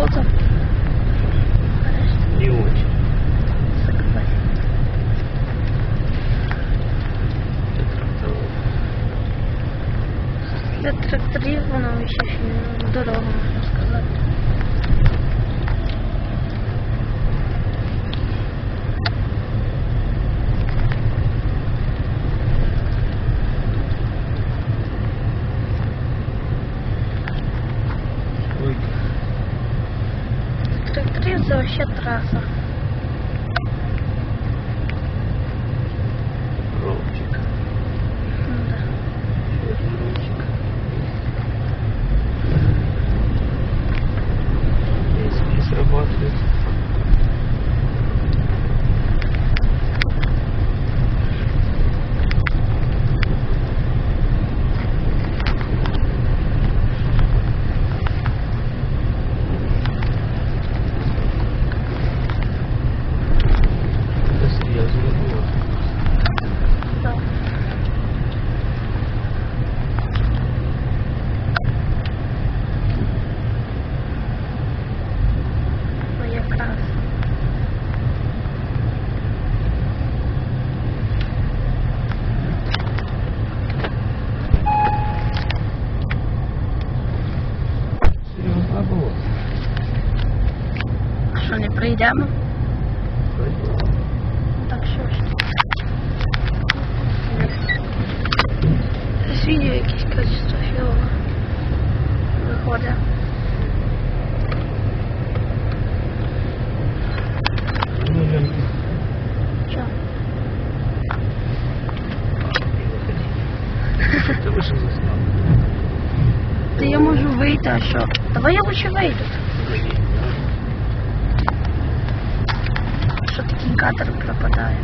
Круто. Не очень. Для тракторів воно ще дорога, можна сказати. Тракторів це вообще траса. Ровчик. Да. Ровчик. Если не срабатывает. Да. Ну якраз. Серьезно было? А що, не прийдемо? Так що ж. З відео якесь качество філове виходить. Ну, Ленка. Чо? Ты вышел заснул. Та я можу вийти, а що? Давай я лучше вийду. Що такий кадр пропадає?